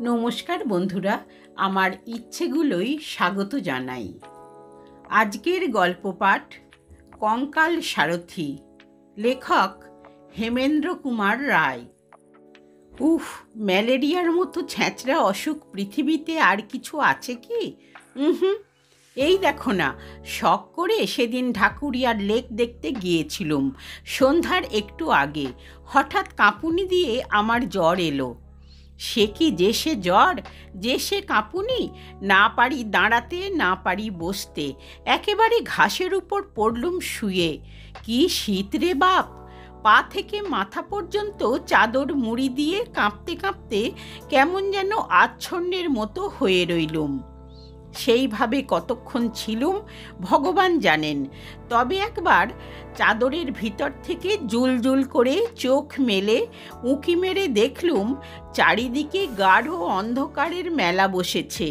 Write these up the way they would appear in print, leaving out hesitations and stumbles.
নমস্কার বন্ধুরা, আমার ইচ্ছেগুলোই স্বাগত জানাই। আজকের গল্প পাঠ কঙ্কাল সারথি, লেখক হেমেন্দ্র কুমার রায়। উফ, ম্যালেরিয়ার মতো ছ্যাঁচড়া অসুখ পৃথিবীতে আর কিছু আছে কি? এই দেখো না, শখ করে সেদিন ঢাকুরিয়ার লেক দেখতে গিয়েছিলুম সন্ধ্যার একটু আগে। হঠাৎ কাঁপুনি দিয়ে আমার জ্বর এলো। সে কি যে সে জ্বর, যে সে কাঁপুনি! না পারি দাঁড়াতে, না পারি বসতে, একেবারে ঘাসের উপর পড়লুম শুয়ে। কি শীত রে বাপ! পা থেকে মাথা পর্যন্ত চাদর মুড়ি দিয়ে কাঁপতে কাঁপতে কেমন যেন আচ্ছন্নের মতো হয়ে রইলুম। সেইভাবে কতক্ষণ ছিলুম ভগবান জানেন। তবে একবার চাদরের ভিতর থেকে জুলজুল করে চোখ মেলে উঁকি মেরে দেখলুম চারিদিকে গাঢ় অন্ধকারের মেলা বসেছে,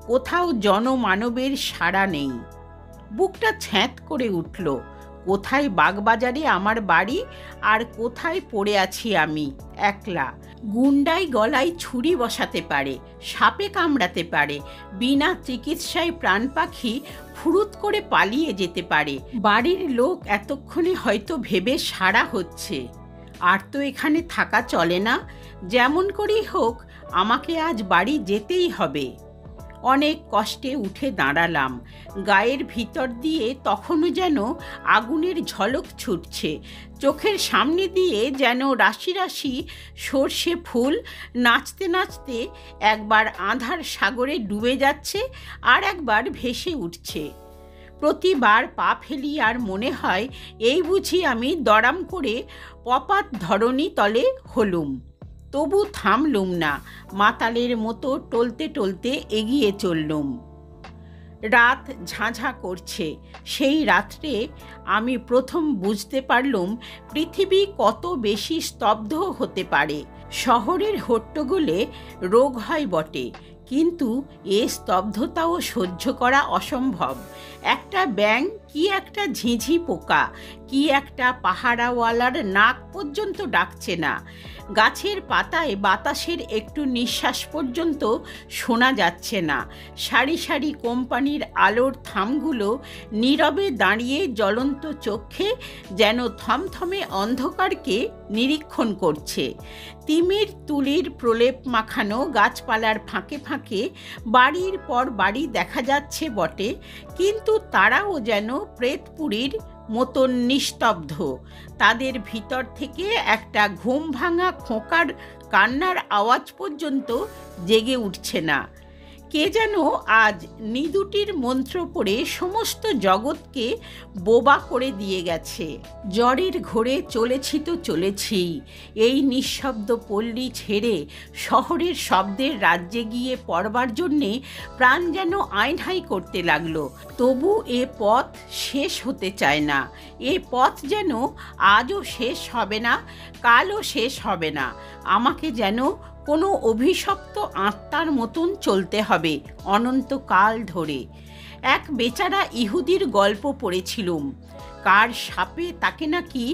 কোথাও জনমানবের সাড়া নেই। বুকটা ছ্যাঁত করে উঠল। কোথায় বাগবাজারে আমার বাড়ি, আর কোথায় পড়ে আছি আমি একলা। গুন্ডাই গলায় ছুরি বসাতে পারে, সাপে কামড়াতে পারে, বিনা চিকিৎসায় প্রাণ পাখি ফুরুত করে পালিয়ে যেতে পারে। বাড়ির লোক এতক্ষণে হয়তো ভেবে সাড়া হচ্ছে, আর তো এখানে থাকা চলে না, যেমন করেই হোক আমাকে আজ বাড়ি যেতেই হবে। অনেক কষ্টে উঠে দাঁড়ালাম। গায়ের ভিতর দিয়ে তখনও যেন আগুনের ঝলক ছুটছে, চোখের সামনে দিয়ে যেন রাশি রাশি সর্ষে ফুল নাচতে নাচতে একবার আঁধার সাগরে ডুবে যাচ্ছে, আর একবার ভেসে উঠছে। প্রতিবার পা ফেলি আর মনে হয় এই বুঝি আমি দড়াম করে পপাত ধরণী তলে হলুম। তবু থামলুম না, মাতালের মতো টলতে টলতে এগিয়ে চললুম। রাত ঝাঁঝা করছে। সেই রাত্রে আমি প্রথম বুঝতে পারলুম পৃথিবী কত বেশি স্তব্ধ হতে পারে। শহরের হট্টগোলে রোগ হয় বটে, কিন্তু এ স্তব্ধতাও সহ্য করা অসম্ভব। একটা ব্যাঙ কি একটা ঝিঁঝি পোকা, কি একটা পাহারাওয়ালার নাক পর্যন্ত ডাকছে না। গাছের পাতায় বাতাসের একটু নিঃশ্বাস পর্যন্ত শোনা যাচ্ছে না। সারি সারি কোম্পানির আলোর থামগুলো নীরবে দাঁড়িয়ে জ্বলন্ত চক্ষে যেন থমথমে অন্ধকারকে নিরীক্ষণ করছে। তিমির তুলির প্রলেপ মাখানো গাছপালার ফাঁকে ফাঁকে বাড়ির পর বাড়ি দেখা যাচ্ছে বটে, কিন্তু তারাও যেন প্রেতপুরীর মতন নিস্তব্ধ। তাদের ভিতর থেকে একটা ঘুম ভাঙা খোঁকার কান্নার আওয়াজ পর্যন্ত জেগে উঠছে না। কে যেন আজ নিদুটির মন্ত্র পড়ে সমস্ত জগৎকে বোবা করে দিয়ে গেছে। জ্বরের ঘোরে চলেছি তো চলেছি, এই নিঃশব্দ পল্লী ছেড়ে শহরের শব্দের রাজ্যে গিয়ে পড়বার জন্যে প্রাণ যেন আইনহাই করতে লাগলো। তবু এ পথ শেষ হতে চায় না। এ পথ যেন আজও শেষ হবে না, কালও শেষ হবে না। আমাকে যেন কোনো অভিশপ্ত আত্মার মতন চলতে হবে অনন্তকাল ধরে। এক বেচারা ইহুদির গল্প পড়েছিলুম। কার সাপে তাকে নাকি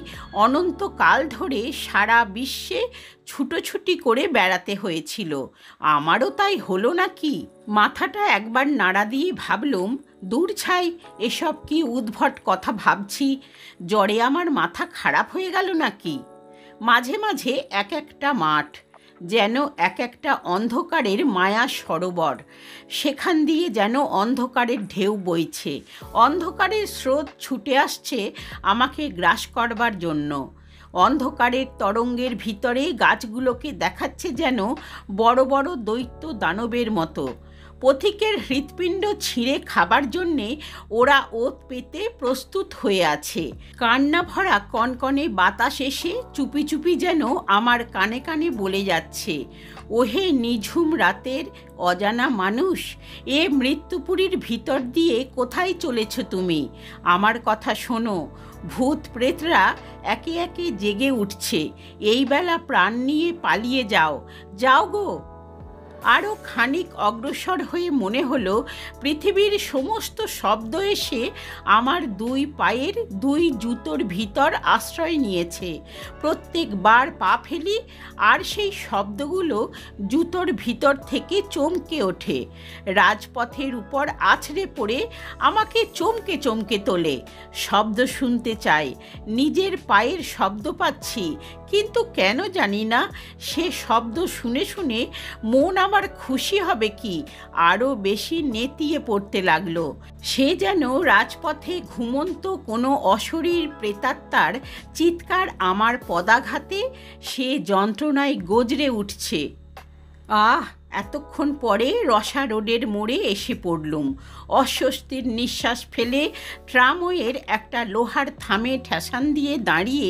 অনন্তকাল ধরে সারা বিশ্বে ছুটোছুটি করে বেড়াতে হয়েছিল। আমারও তাই হলো নাকি? মাথাটা একবার নাড়া দিয়ে ভাবলুম, দূর ছাই, এসব কি উদ্ভট কথা ভাবছি। জ্বরে আমার মাথা খারাপ হয়ে গেল নাকি? মাঝে মাঝে এক একটা মাঠ যেন এক একটা অন্ধকারের মায়া সরোবর, সেখান দিয়ে যেন অন্ধকারের ঢেউ বইছে। অন্ধকারের স্রোত ছুটে আসছে আমাকে গ্রাস করবার জন্য। অন্ধকারের তরঙ্গের ভিতরে গাছগুলোকে দেখাচ্ছে যেন বড় বড় দৈত্য দানবের মতো। পথিকের হৃৎপিণ্ড ছিঁড়ে খাবার জন্যে ওরা ওত পেতে প্রস্তুত হয়ে আছে। কান্না ভরা কনকনে বাতাস এসে চুপি চুপি যেন আমার কানে কানে বলে যাচ্ছে, ওহে নিঝুম রাতের অজানা মানুষ, এ মৃত্যুপুরীর ভিতর দিয়ে কোথায় চলেছ তুমি? আমার কথা শোনো। ভূত প্রেতরা একে একে জেগে উঠছে। এই বেলা প্রাণ নিয়ে পালিয়ে যাও, যাও গো। আরও খানিক অগ্রসর হয়ে মনে হলো পৃথিবীর সমস্ত শব্দ এসে আমার দুই পায়ের দুই জুতোর ভিতর আশ্রয় নিয়েছে। প্রত্যেকবার পা ফেলি আর সেই শব্দগুলো জুতোর ভিতর থেকে চমকে ওঠে, রাজপথের উপর আছড়ে পড়ে আমাকে চমকে চমকে তোলে। শব্দ শুনতে চাই, নিজের পায়ের শব্দ পাচ্ছি, কিন্তু কেন জানি না সে শব্দ শুনে শুনে মন আমার খুশি হবে কি আরও বেশি নেতিয়ে পড়তে লাগলো। সে যেন রাজপথে ঘুমন্ত কোনো অশরীর প্রেতাত্মার চিৎকার আমার পদাঘাতে সে যন্ত্রণায় গজরে উঠছে। এতক্ষণ পরে রসা রোডের মোড়ে এসে পড়লুম। অস্বস্তির নিঃশ্বাস ফেলে ট্রামওয়ের একটা লোহার থামে ঠেসান দিয়ে দাঁড়িয়ে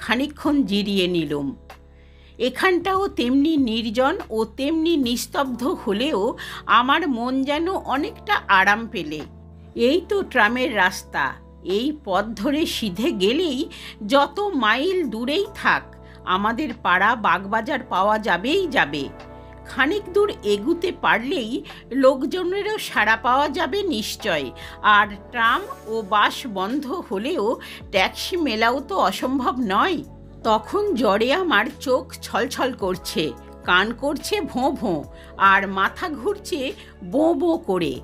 খানিকক্ষণ জিরিয়ে নিলুম। এখানটাও তেমনি নির্জন ও তেমনি নিস্তব্ধ হলেও আমার মন যেন অনেকটা আরাম পেলে। এই তো ট্রামের রাস্তা, এই পথ ধরে সিধে গেলেই যত মাইল দূরেই থাক আমাদের পাড়া বাগবাজার পাওয়া যাবেই যাবে। খানিক দূর এগুতে পারলেই লোকজনেরও সাড়া পাওয়া যাবে নিশ্চয়। আর ট্রাম ও বাস বন্ধ হলেও ট্যাক্সি মেলাও তো অসম্ভব নয়। তখন জ্বরে আমার চোখ ছলছল করছে, কান করছে ভোঁ ভোঁ, আর মাথা ঘুরছে বোঁ বোঁ করে।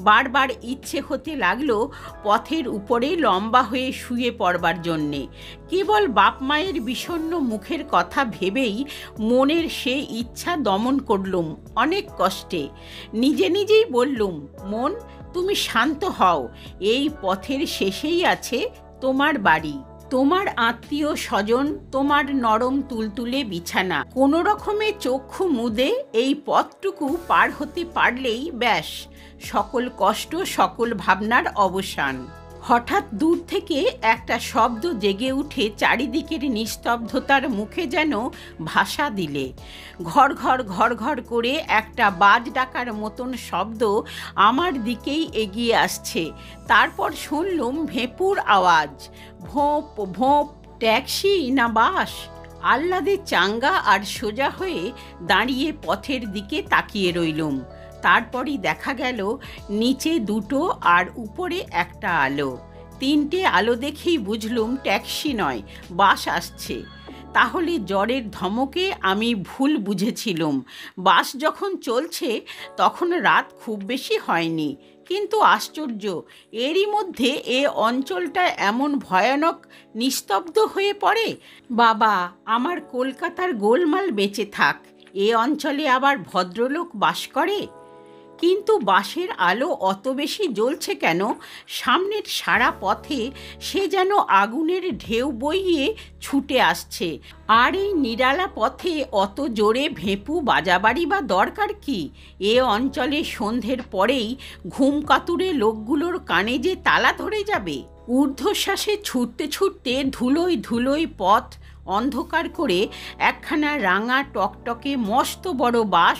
বারবার ইচ্ছে হতে লাগলো পথের উপরে লম্বা হয়ে শুয়ে পড়বার জন্যে। কেবল বাপ মায়ের বিষণ্ণ মুখের কথা ভেবেই মনের সে ইচ্ছা দমন করলুম অনেক কষ্টে। নিজে নিজেই বললুম, মন তুমি শান্ত হও, এই পথের শেষেই আছে তোমার বাড়ি, তোমার আত্মীয় স্বজন, তোমার নরম তুলতুলে বিছানা। কোনো রকমে চক্ষু মুদে এই পথটুকু পার হতে পারলেই ব্যাস, সকল কষ্ট সকল ভাবনার অবসান। হঠাৎ দূর থেকে একটা শব্দ জেগে উঠে চারিদিকের নিস্তব্ধতার মুখে যেন ভাষা দিলে। ঘর ঘর ঘর ঘর করে একটা বাজ ডাকার মতন শব্দ আমার দিকেই এগিয়ে আসছে। তারপর শুনলুম ভেঁপুর আওয়াজ, ভোঁপ ভোঁপ। ট্যাক্সি না বাস? আহ্লাদে চাঙ্গা আর সোজা হয়ে দাঁড়িয়ে পথের দিকে তাকিয়ে রইলুম। তারপরই দেখা গেল নিচে দুটো আর উপরে একটা আলো। তিনটে আলো দেখেই বুঝলুম ট্যাক্সি নয়, বাস আসছে। তাহলে জ্বরের ধমকে আমি ভুল বুঝেছিলুম। বাস যখন চলছে তখন রাত খুব বেশি হয়নি, কিন্তু আশ্চর্য, এরই মধ্যে এ অঞ্চলটা এমন ভয়ানক নিস্তব্ধ হয়ে পড়ে। বাবা, আমার কলকাতার গোলমাল বেঁচে থাক, এ অঞ্চলে আবার ভদ্রলোক বাস করে। কিন্তু বাসের আলো অত বেশি জ্বলছে কেন? সামনের সারা পথে সে যেন আগুনের ঢেউ বইয়ে ছুটে আসছে। আর এই নিরালা পথে অত জোরে ভেঁপু বাজাবাড়ি বা দরকার কি? এ অঞ্চলে সন্ধ্যের পরেই ঘুম কাতুরে লোকগুলোর কানে যে তালা ধরে যাবে। ঊর্ধ্বশ্বাসে ছুটতে ছুটতে ধুলোয় ধুলোয় পথ অন্ধকার করে একখানা রাঙা টকটকে মস্ত বড় বাস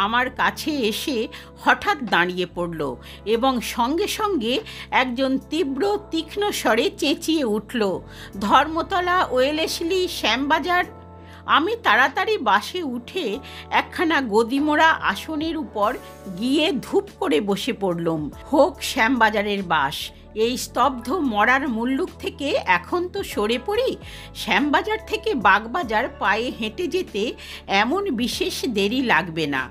আমার কাছে এসে হঠাৎ দাঁড়িয়ে পড়ল এবং সঙ্গে সঙ্গে একজন তীব্র তীক্ষ্ণ স্বরে চেঁচিয়ে উঠল, ধর্মতলা, ওয়েলেসলি, শ্যামবাজার। আমি তাড়াতাড়ি বাসে উঠে একখানা গদিমোড়া আসনের উপর গিয়ে ধূপ করে বসে পড়লুম। হোক শ্যামবাজারের বাস। এই স্তব্ধ মরার মুল্লুক থেকে এখন তো সরে পড়ি। শ্যামবাজার থেকে বাগবাজার পায়ে হেঁটে যেতে এমন বিশেষ দেরি লাগবে না।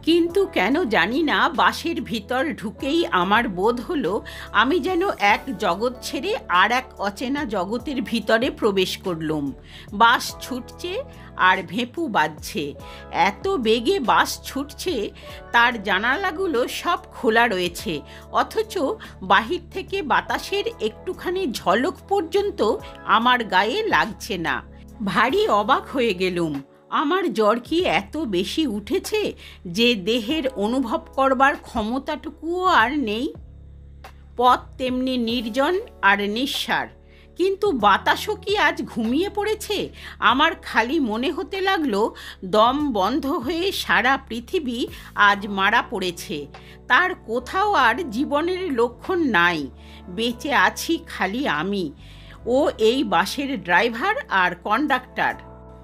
কিন্তু কেন জানি না বাসের ভিতর ঢুকেই আমার বোধ হলো আমি যেন এক জগৎ ছেড়ে আর এক অচেনা জগতের ভিতরে প্রবেশ করলুম। বাস ছুটছে আর ভেঁপু বাজছে। এত বেগে বাস ছুটছে, তার জানালাগুলো সব খোলা রয়েছে, অথচ বাহির থেকে বাতাসের একটুখানি ঝলক পর্যন্ত আমার গায়ে লাগছে না। ভারী অবাক হয়ে গেলুম। আমার জ্বর কি এত বেশি উঠেছে যে দেহের অনুভব করবার ক্ষমতাটুকুও আর নেই? পথ তেমনি নির্জন আর নিঃসার, কিন্তু বাতাসও কি আজ ঘুমিয়ে পড়েছে? আমার খালি মনে হতে লাগলো দম বন্ধ হয়ে সারা পৃথিবী আজ মারা পড়েছে। তার কোথাও আর জীবনের লক্ষণ নাই। বেঁচে আছি খালি আমি ও এই বাসের ড্রাইভার আর কন্ডাক্টর।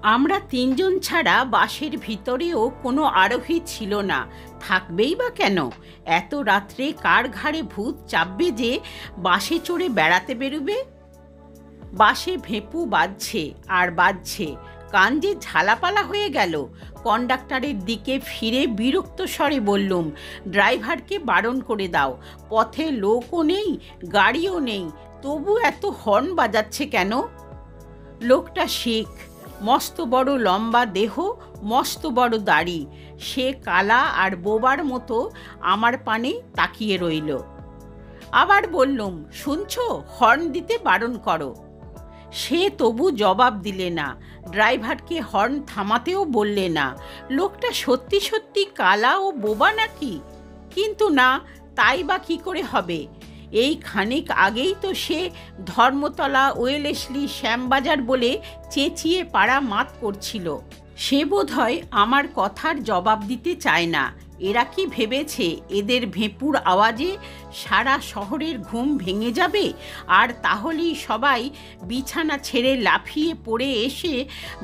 আমরা তিনজন ছাড়া বাসের ভিতরেও কোনো আরোহী ছিল না, থাকবেই বা কেন? এত রাত্রে কার ঘাড়ে ভূত চাপবে যে বাসে চড়ে বেড়াতে বেরোবে? বাসে ভেঁপু বাজছে আর বাজছে, কান যে ঝালাপালা হয়ে গেল। কন্ডাক্টরের দিকে ফিরে বিরক্ত স্বরে বললুম, ড্রাইভারকে বারণ করে দাও, পথে লোকও নেই, গাড়িও নেই, তবু এত হর্ন বাজাচ্ছে কেন? লোকটা শেখ, মস্ত বড় লম্বা দেহ, মস্ত বড় দাড়ি। সে কালা আর বোবার মতো আমার পানে তাকিয়ে রইল। আবার বললুম, শুনছো, হর্ন দিতে বারণ করো। সে তবু জবাব দিলে না, ড্রাইভারকে হর্ন থামাতেও বললে না। লোকটা সত্যি সত্যি কালা ও বোবা নাকি? কিন্তু না, তাই বা কী করে হবে? এই খানিক আগেই তো সে ধর্মতলা, ওয়েলেসলি, শ্যামবাজার বলে চেঁচিয়ে পাড়া মাত করছিল। সে বোধহয় আমার কথার জবাব দিতে চায় না। এরা কি ভেবেছে এদের ভেঁপুর আওয়াজে সারা শহরের ঘুম ভেঙে যাবে, আর তাহলেই সবাই বিছানা ছেড়ে লাফিয়ে পড়ে এসে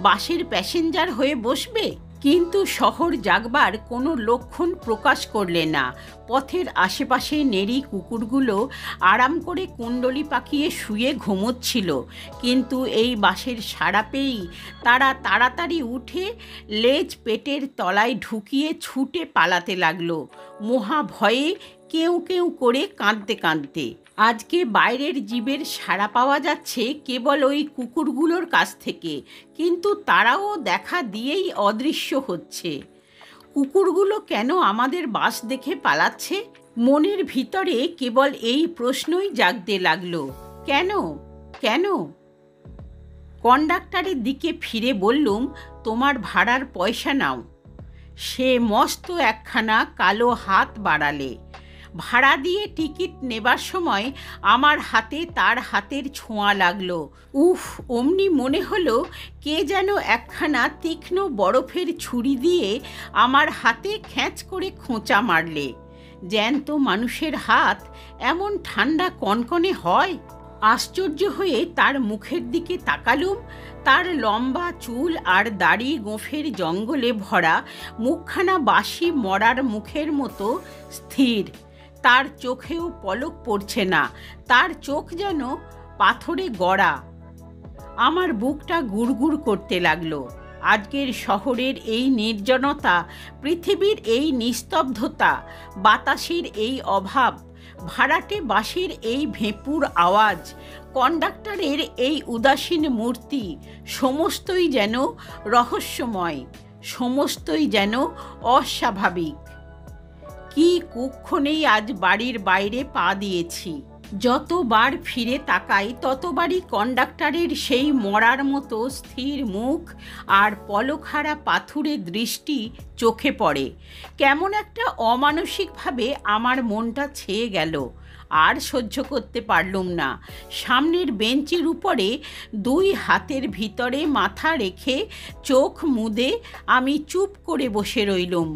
বাসের প্যাসেঞ্জার হয়ে বসবে? কিন্তু শহর জাগবার কোনো লক্ষণ প্রকাশ করলে না। পথের আশেপাশে নেড়ি কুকুরগুলো আরাম করে কুণ্ডলি পাকিয়ে শুয়ে ঘুমোচ্ছিল, কিন্তু এই বাসের সাড়া পেয়েই তারা তাড়াতাড়ি উঠে লেজ পেটের তলায় ঢুকিয়ে ছুটে পালাতে লাগলো, মহা ভয়ে কেউ কেউ করে কাঁদতে কাঁদতে। আজকে বাইরের জীবের সাড়া পাওয়া যাচ্ছে কেবল ওই কুকুরগুলোর কাছ থেকে, কিন্তু তারাও দেখা দিয়েই অদৃশ্য হচ্ছে। কুকুরগুলো কেন আমাদের বাস দেখে পালাচ্ছে? মনের ভিতরে কেবল এই প্রশ্নই জাগতে লাগলো, কেন কেন? কন্ডাক্টরের দিকে ফিরে বললুম, তোমার ভাড়ার পয়সা নাও। সে মস্ত একখানা কালো হাত বাড়ালে। ভাড়া দিয়ে টিকিট নেবার সময় আমার হাতে তার হাতের ছোঁয়া লাগলো। উফ, অমনি মনে হলো কে যেন একখানা তীক্ষ্ণ বরফের ছুরি দিয়ে আমার হাতে খ্যাঁচ করে খোঁচা মারলে। জ্যান্ত মানুষের হাত এমন ঠান্ডা কনকনে হয়? আশ্চর্য হয়ে তার মুখের দিকে তাকালুম। তার লম্বা চুল আর দাড়ি গোঁফের জঙ্গলে ভরা মুখখানা বাসি মরার মুখের মতো স্থির। তার চোখেও পলক পড়ছে না, তার চোখ যেন পাথরে গড়া। আমার বুকটা গুড়গুড় করতে লাগলো। আজকের শহরের এই নির্জনতা, পৃথিবীর এই নিস্তব্ধতা, বাতাসের এই অভাব, ভাড়াটে বাসের এই ভেঁপুর আওয়াজ, কন্ডাক্টরের এই উদাসীন মূর্তি, সমস্তই যেন রহস্যময়, সমস্তই যেন অস্বাভাবিক। কি কুক্ষণেই আজ বাড়ির বাইরে পা দিয়েছি। যতবার ফিরে তাকাই ততবারই কন্ডাক্টরের সেই মরার মতো স্থির মুখ আর পলকহারা পাথুরে দৃষ্টি চোখে পড়ে। কেমন একটা অমানসিকভাবে আমার মনটা ছেয়ে গেল। আর সহ্য করতে পারলুম না। সামনের বেঞ্চের উপরে দুই হাতের ভিতরে মাথা রেখে চোখ মুদে আমি চুপ করে বসে রইলুম।